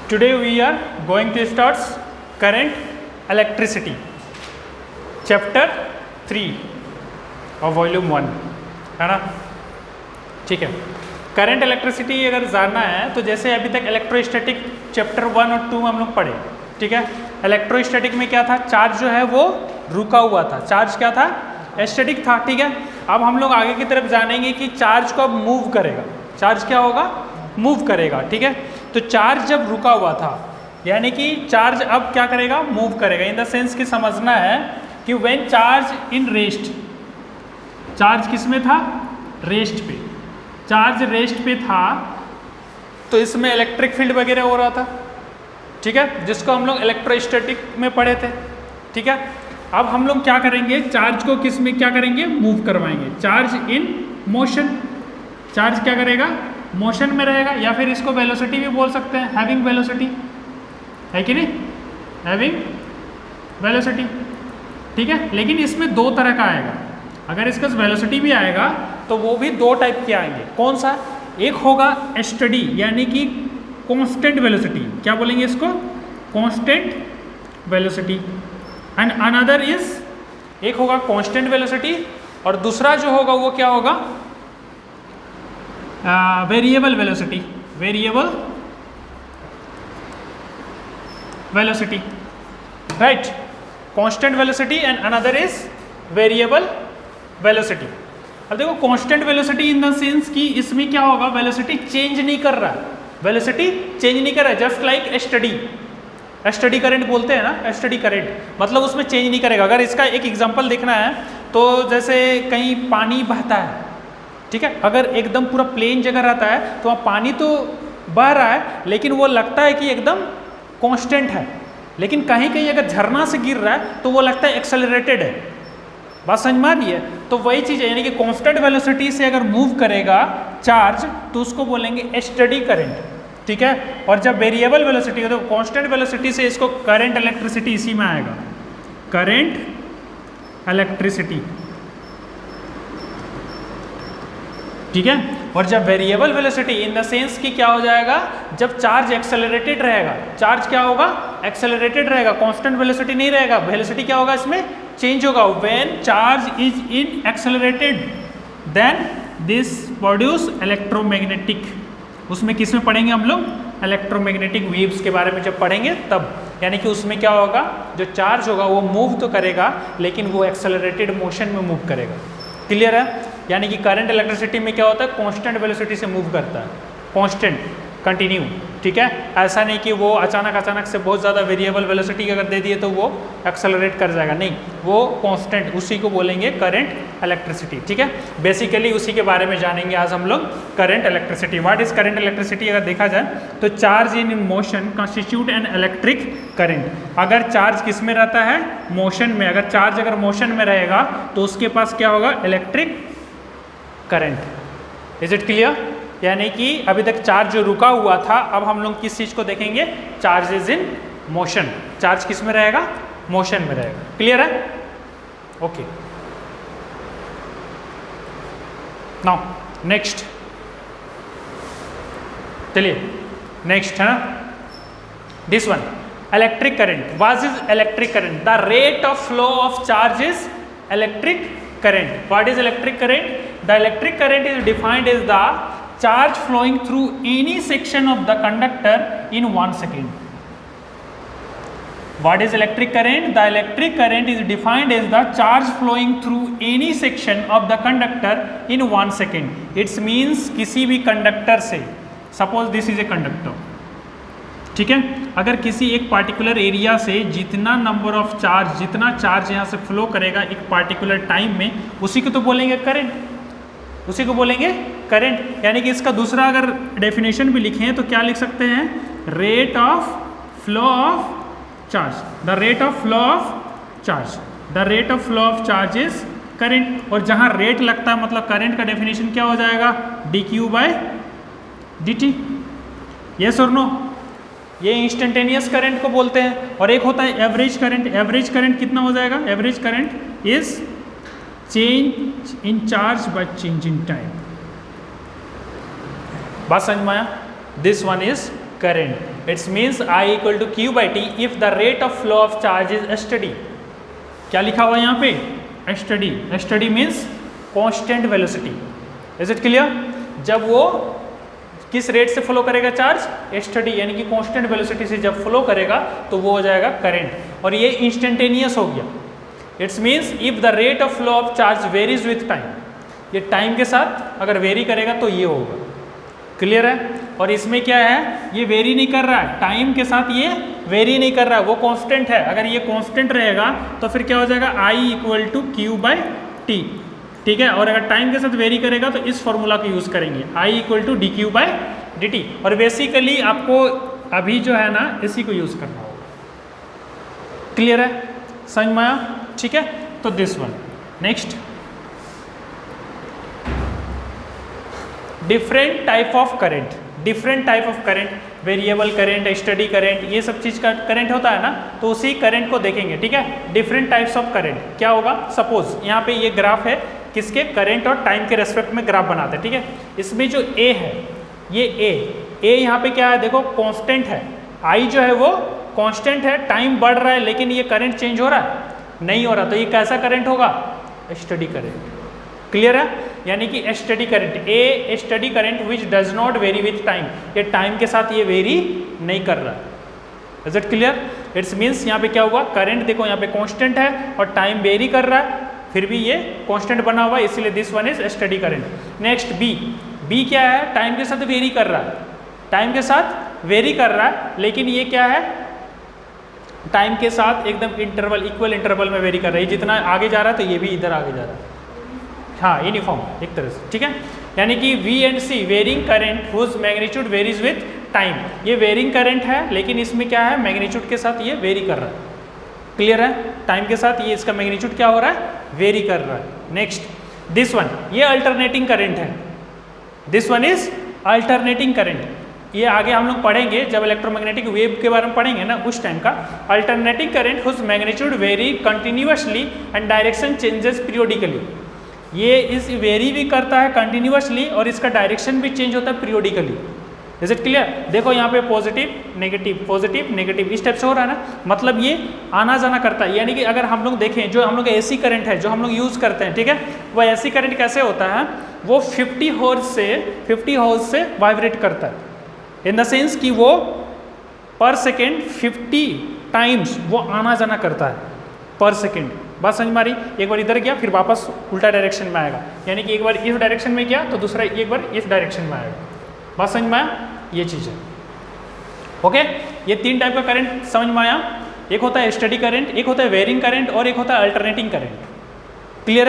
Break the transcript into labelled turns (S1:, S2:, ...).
S1: Today we are going to start current electricity, chapter 3 of volume 1, है ना? ठीक है। करंट इलेक्ट्रिसिटी अगर जानना है तो जैसे अभी तक इलेक्ट्रोस्टैटिक चैप्टर 1 और 2 में हम लोग पढ़े, ठीक है। इलेक्ट्रोस्टैटिक में क्या था, चार्ज जो है वो रुका हुआ था, चार्ज क्या था, स्टैटिक था, ठीक है। अब हम लोग आगे की तरफ जानेंगे कि चार्ज को अब मूव करेगा, चार्ज क्या होगा, मूव करेगा, ठीक है। तो चार्ज जब रुका हुआ था यानी कि चार्ज अब क्या करेगा, मूव करेगा। इन द सेंस कि समझना है कि when charge in rest, charge किस में था, रेस्ट पे, चार्ज रेस्ट पे था तो इसमें इलेक्ट्रिक फील्ड वगैरह हो रहा था, ठीक है, जिसको हम लोग इलेक्ट्रोस्टैटिक में पढ़े थे, ठीक है। अब हम लोग क्या करेंगे, चार्ज को किस में क्या करेंगे, मूव करवाएंगे। चार्ज इन मोशन, चार्ज क्या करेगा, मोशन में रहेगा, या फिर इसको वेलोसिटी भी बोल सकते हैं, हैविंग वेलोसिटी, है कि नहीं, हैविंग वेलोसिटी, ठीक है। लेकिन इसमें दो तरह का आएगा, अगर इसका वेलोसिटी भी आएगा तो वो भी दो टाइप के आएंगे। कौन सा, एक होगा स्टडी यानी कि कांस्टेंट वेलोसिटी, क्या बोलेंगे इसको, constant velocity, and another is, एक होगा कांस्टेंट वेलोसिटी और दूसरा जो होगा वो क्या होगा, variable velocity, variable velocity, right. Constant velocity and another is variable velocity. अब देखो constant velocity in the sense कि इसमें क्या होगा, वेलोसिटी चेंज नहीं कर रहा है, वेलोसिटी चेंज नहीं कर रहा है, just like study, study current बोलते हैं ना, स्टडी करंट, मतलब उसमें चेंज नहीं करेगा। अगर इसका एक एग्जांपल देखना है तो जैसे कहीं पानी बहता है, ठीक है, अगर एकदम पूरा प्लेन जगह रहता है तो वहाँ पानी तो बह रहा है लेकिन वो लगता है कि एकदम कांस्टेंट है, लेकिन कहीं कहीं अगर झरना से गिर रहा है तो वो लगता है एक्सेलरेटेड है। बात समझ में आ रही है? तो वही चीज़ है, यानी कि कांस्टेंट वेलोसिटी से अगर मूव करेगा चार्ज तो उसको बोलेंगे स्टडी करंट, ठीक है। और जब वेरिएबल वेलोसिटी हो तो कांस्टेंट वेलोसिटी से इसको करंट इलेक्ट्रिसिटी इसी में आएगा, करंट इलेक्ट्रिसिटी, ठीक है। और जब variable velocity in the sense कि क्या हो जाएगा, जब चार्ज एक्सेलरेटेड रहेगा, चार्ज क्या होगा, एक्सेलरेटेड रहेगा, कांस्टेंट वेलोसिटी नहीं रहेगा, वेलोसिटी क्या होगा इसमें, चेंज होगा। When charge is in accelerated then this produce electromagnetic, उसमें किस में पढ़ेंगे हम लोग, इलेक्ट्रोमैग्नेटिक वेव्स के बारे में जब पढ़ेंगे तब, यानी कि उसमें क्या होगा, जो चार्ज होगा वो मूव तो करेगा लेकिन वो एक्सेलरेटेड मोशन में मूव करेगा। क्लियर है? यानी कि करंट इलेक्ट्रिसिटी में क्या होता है, कांस्टेंट वेलोसिटी से मूव करता है, कांस्टेंट, कंटिन्यू, ठीक है। ऐसा नहीं कि वो अचानक से बहुत ज़्यादा वेरिएबल वेलोसिटी अगर दे दिए तो वो एक्सेलरेट कर जाएगा, नहीं, वो कांस्टेंट, उसी को बोलेंगे करंट इलेक्ट्रिसिटी, ठीक है। बेसिकली उसी के बारे में जानेंगे आज हम लोग, current electricity. What is current electricity अगर देखा जाए तो charge in motion constitute an electric current. अगर चार्ज किस में रहता है, मोशन में, अगर चार्ज अगर मोशन में रहेगा तो उसके पास क्या होगा, electric current. Is it clear? यानी कि अभी तक चार्ज जो रुका हुआ था, अब हम लोग किस चीज को देखेंगे, charge is in motion, charge किस में रहेगा, मोशन में रहेगा। क्लियर है? ओके, नाउ नेक्स्ट, चलिए नेक्स्ट है ना, this one, electric current. What is electric current? The rate of flow of charge is electric current. What is electric current? The electric current is defined as the charge flowing through any section of the conductor in 1 second. What is electric current? The electric current is defined as the charge flowing through any section of the conductor in 1 second. It means किसी भी conductor से, suppose this is a conductor, ठीक है, अगर किसी एक particular area से जितना नंबर ऑफ चार्ज, जितना चार्ज यहाँ से फ्लो करेगा एक पार्टिकुलर टाइम में, उसी को तो बोलेंगे करंट, उसी को बोलेंगे करंट। यानी कि इसका दूसरा अगर डेफिनेशन भी लिखें तो क्या लिख सकते हैं, rate of flow of charge, the rate of flow of charge, the rate of flow of charge is current. और जहाँ रेट लगता है मतलब करंट का डेफिनेशन क्या हो जाएगा, dq/dt। यस और नो? ये इंस्टेंटेनियस करंट को बोलते हैं। और एक होता है एवरेज करंट। एवरेज करंट कितना हो जाएगा, average current is change in charge by change in time. बात समझ में आया? This one is current. It means I equal to Q by T if the rate of flow of charge is steady. क्या लिखा हुआ है यहाँ पे? Steady. Steady means constant velocity. Is it clear? जब वो किस रेट से फ्लो करेगा चार्ज? स्टडी, यानी कि कांस्टेंट वेलोसिटी से जब फ्लो करेगा तो वो हो जाएगा करंट, और ये इंस्टेंटेनियस हो गया. It's means if the rate of flow of charge varies with time, ये टाइम के साथ अगर वेरी करेगा तो ये होगा. क्लियर है? और इसमें क्या है, ये वेरी नहीं कर रहा है, टाइम के साथ ये वेरी नहीं कर रहा है, वो कांस्टेंट है. अगर ये कांस्टेंट रहेगा तो फिर क्या हो जाएगा? I equal to Q by T. ठीक है, और अगर टाइम के साथ वेरी करेगा तो इस फॉर्मूला को यूज़ करेंगे, I equal to D Q by D T. और बेसिकली आपको अभी जो है ना इसी को यूज़ करना होगा. क्लियर है? समझ में आया? ठीक है, तो this one. Next, different type of current. Different type of current, variable current, study current, ये सब चीज़ का करंट होता है ना, तो उसी करंट को देखेंगे. ठीक है, डिफरेंट टाइप्स ऑफ करंट क्या होगा? सपोज यहाँ पे ये ग्राफ है, किसके? करंट और टाइम के रेस्पेक्ट में ग्राफ बनाते हैं. ठीक है, इसमें जो ए है, ये ए यहाँ पे क्या है? देखो कांस्टेंट है, आई जो है वो कांस्टेंट है, टाइम बढ़ रहा है लेकिन ये करंट चेंज हो रहा है? नहीं हो रहा. तो ये कैसा करंट होगा? Study current. क्लियर है? यानी कि study current, A study current which does not very with time, ये टाइम के साथ ये वेरी नहीं कर रहा. Is it clear? It's means यहाँ पे क्या हुआ? करंट देखो यहाँ पे कांस्टेंट है और टाइम वेरी कर रहा है, फिर भी ये कांस्टेंट बना हुआ है, इसलिए this one is study current. Next B. B क्या है? टाइम के साथ वेरी कर रहा है, टाइम के साथ वेरी कर रहा है, लेकिन ये क्या है? टाइम के साथ एकदम इंटरवल, इक्वल इंटरवल में वेरी कर रहा है. जितना आगे जा रहा है तो ये भी इधर आगे जा रहा है. हाँ, यूनिफॉर्म एक तरह से. ठीक है, यानी कि V and C varying current whose magnitude varies with time. ये वेरिंग करंट है लेकिन इसमें क्या है? मैग्नीट्यूड के साथ ये वेरी कर रहा है. क्लियर है? टाइम के साथ ये इसका मैग्नीट्यूड क्या हो रहा है? वेरी कर रहा है. नेक्स्ट, दिस वन, ये अल्टरनेटिंग करंट है. This one is alternating current. ये आगे हम लोग पढ़ेंगे जब इलेक्ट्रोमैग्नेटिक वेव के बारे में पढ़ेंगे ना, उस टाइम का. Alternating current whose magnitude vary continuously and direction changes periodically. ये इस वेरी भी करता है कंटिन्यूअसली और इसका डायरेक्शन भी चेंज होता है पीरियोडिकली. Is it clear? देखो यहाँ पे पॉजिटिव नेगेटिव इस टाइप से हो रहा है ना, मतलब ये आना जाना करता है. यानी कि अगर हम लोग देखें जो हम लोग एसी करंट है जो हम लोग यूज़ करते हैं, ठीक है, वह एसी करंट कैसे होता है? वो 50 हर्ट्ज से वाइब्रेट करता है. इन द सेंस कि वो पर सेकेंड 50 टाइम्स वो आना जाना करता है पर सेकेंड. बात समझ में आ रही? एक बार इधर गया फिर वापस उल्टा डायरेक्शन में आएगा, यानी कि एक बार इस डायरेक्शन में गया तो दूसरा एक बार इस डायरेक्शन में आएगा. बात समझ में आया? ये चीज़ है. ओके, ये तीन टाइप का करंट समझ में आया. एक होता है स्टडी करंट, एक होता है वेरिंग करंट और एक होता है अल्टरनेटिंग करंट. क्लियर?